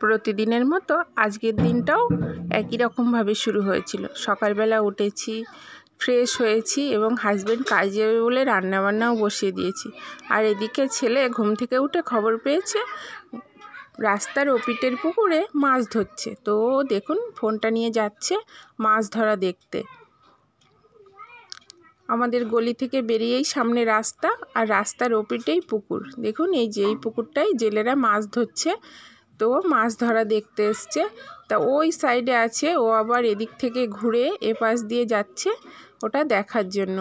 প্রতিদিনের মতো আজকের দিনটাও একই রকমভাবে শুরু হয়েছিল। সকালবেলা উঠেছি, ফ্রেশ হয়েছি এবং হাজব্যান্ড কাজে যাবে বলে রান্নাবান্নাও বসিয়ে দিয়েছি। আর এদিকে ছেলে ঘুম থেকে উঠে খবর পেয়েছে রাস্তার ওপিটের পুকুরে মাছ ধরছে। তো দেখুন ফোনটা নিয়ে যাচ্ছে মাছ ধরা দেখতে। আমাদের গলি থেকে বেরিয়েই সামনে রাস্তা, আর রাস্তার ওপিটেই পুকুর। দেখুন এই যে এই পুকুরটাই জেলেরা মাছ ধরছে, তো মাছ ধরা দেখতে এসছে। তা ওই সাইডে আছে, ও আবার এদিক থেকে ঘুরে এপাশ দিয়ে যাচ্ছে ওটা দেখার জন্য।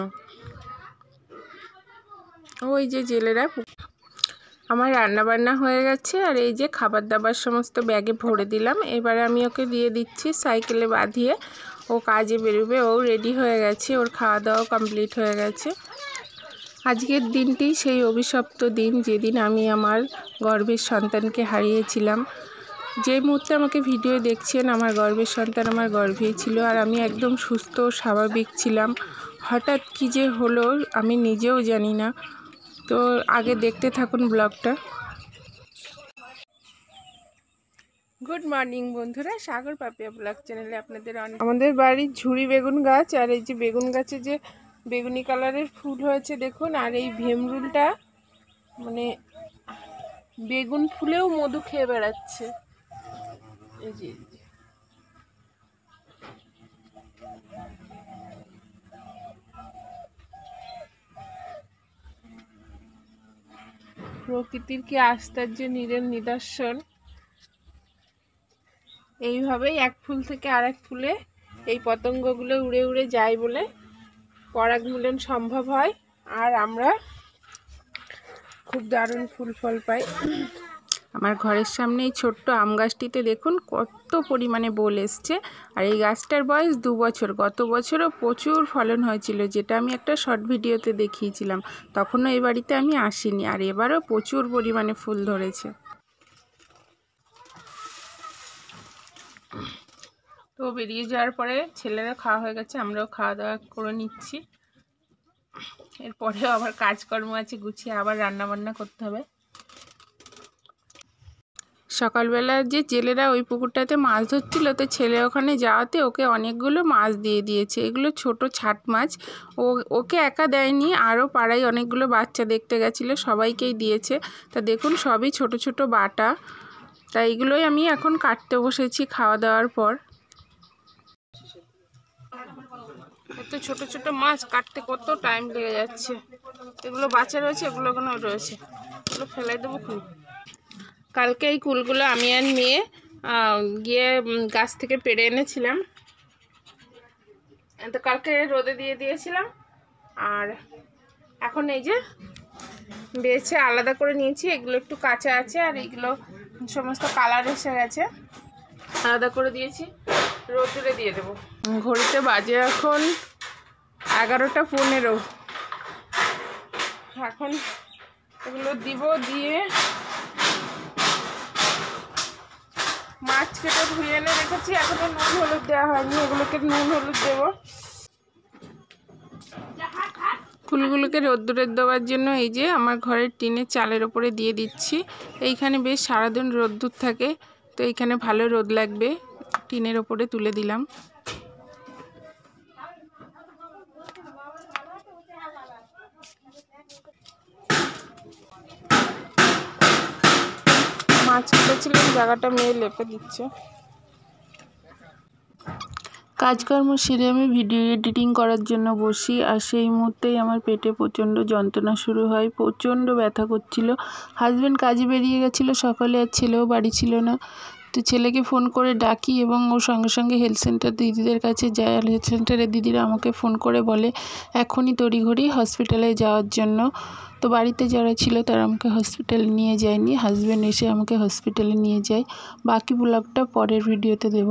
ওই যে জেলেরা। আমার রান্নাবান্না হয়ে গেছে, আর এই যে খাবার দাবার সমস্ত ব্যাগে ভরে দিলাম। এবার আমি ওকে দিয়ে দিচ্ছি সাইকেলে বাঁধিয়ে, ও কাজে বেরোবে। ও রেডি হয়ে গেছে, ওর খাওয়া দাওয়া কমপ্লিট হয়ে গেছে। আজকের দিনটি সেই অভিশপ্ত দিন যেদিন আমি আমার গর্ভের সন্তানকে হারিয়েছিলাম। যে মুহূর্তে আমাকে ভিডিও দেখছেন আমার গর্ভের সন্তান আমার গর্ভেই ছিল, আর আমি একদম সুস্থ স্বাভাবিক ছিলাম। হঠাৎ কী যে হলো আমি নিজেও জানি না। তো আগে দেখতে থাকুন ব্লগটা। গুড মর্নিং বন্ধুরা, সাগর পাপিয়া ব্লগ চ্যানেলে আপনাদের অনেক। আমাদের বাড়ির ঝুড়ি বেগুন গাছ, আর এই যে বেগুন গাছে যে বেগুনি কালারের ফুল হয়েছে দেখুন। আর এই ভেমরুলটা মানে বেগুন ফুলেও মধু খেয়ে বেড়াচ্ছে। এই যে প্রকৃতির কি আশ্চর্য নিদর্শন। এইভাবেই এক ফুল থেকে আরেক ফুলে এই পতঙ্গগুলো উড়ে উড়ে যায় বলে পরাগ মিলন সম্ভব হয়, আর আমরা খুব দারুণ ফুল ফল পাই। আমার ঘরের সামনে এই ছোট্ট আম গাছটিতে দেখুন কত পরিমাণে বোল এসছে। আর এই গাছটার বয়স 2 বছর। গত বছরও প্রচুর ফলন হয়েছিল, যেটা আমি একটা শর্ট ভিডিওতে দেখিয়েছিলাম। তখনও এই বাড়িতে আমি আসিনি, আর এবারও প্রচুর পরিমাণে ফুল ধরেছে। তো বেরিয়ে যাওয়ার পরে ছেলেরা খাওয়া হয়ে গেছে, আমরাও খাওয়া দাওয়া করে নিচ্ছি। এরপরেও আবার কাজকর্ম আছে, গুছিয়ে আবার রান্না বান্না করতে হবে। সকালবেলা যে জেলেরা ওই পুকুরটাতে মাছ ধরছিল, তো ছেলে ওখানে যাওয়াতে ওকে অনেকগুলো মাছ দিয়ে দিয়েছে। এগুলো ছোট ছাট মাছ। ওকে একা দেয়নি, আরও পাড়ায় অনেকগুলো বাচ্চা দেখতে গেছিলো, সবাইকেই দিয়েছে। তা দেখুন সবই ছোট ছোট বাটা। তা এইগুলোই আমি এখন কাটতে বসেছি খাওয়া দাওয়ার পর। এত ছোট ছোট মাছ কাটতে কত টাইম লেগে যাচ্ছে। এগুলো বাচ্চা রয়েছে, এগুলো কোনো রয়েছে, এগুলো ফেলাই দেবো খুব। কালকে এই কুলগুলো আমি আর মেয়ে গিয়ে গাছ থেকে পেড়ে এনেছিলাম। তো কালকে রোদে দিয়ে দিয়েছিলাম, আর এখন এই যে বেছে আলাদা করে নিয়েছি। এগুলো একটু কাঁচা আছে, আর এইগুলো সমস্ত কালার এসে গেছে, আলাদা করে দিয়েছি, রোদে দিয়ে দেবো। ঘড়িতে বাজে এখন 11টা 15। এখন এগুলো দিব, দিয়ে মাছ কেটে ধুয়ে এনে রেখেছি। এখনো নুন হলুদ দেওয়া হয়নি, এগুলোকে নুন হলুদ দেবো। ফুলগুলোকে রোদ্দুরে দেওয়ার জন্য এই যে আমার ঘরের টিনের চালের ওপরে দিয়ে দিচ্ছি। এইখানে বেশ সারাদিন রোদ্দুর থাকে, তো এইখানে ভালো রোদ লাগবে। টিনের ওপরে তুলে দিলাম। মাছ কেটেছিলাম, জায়গাটা মেয়ে লেপে দিচ্ছে। কাজকর্ম সেরে আমি ভিডিও এডিটিং করার জন্য বসি, আর সেই মুহূর্তেই আমার পেটে প্রচণ্ড যন্ত্রণা শুরু হয়। প্রচণ্ড ব্যথা করছিল। হাজব্যান্ড কাজে বেরিয়ে গেছিলো সকালে, আর ছেলেও বাড়ি ছিল না। তো ছেলেকে ফোন করে ডাকি এবং ও সঙ্গে সঙ্গে হেলথ সেন্টার দিদিদের কাছে যায়। আর হেলথ সেন্টারের দিদিরা আমাকে ফোন করে বলে এখনই তড়িঘড়ি হসপিটালে যাওয়ার জন্য। তো বাড়িতে যারা ছিল তারা আমাকে হসপিটালে নিয়ে যায়নি, হাজব্যান্ড এসে আমাকে হসপিটালে নিয়ে যায়। বাকি ব্লগটা পরের ভিডিওতে দেব।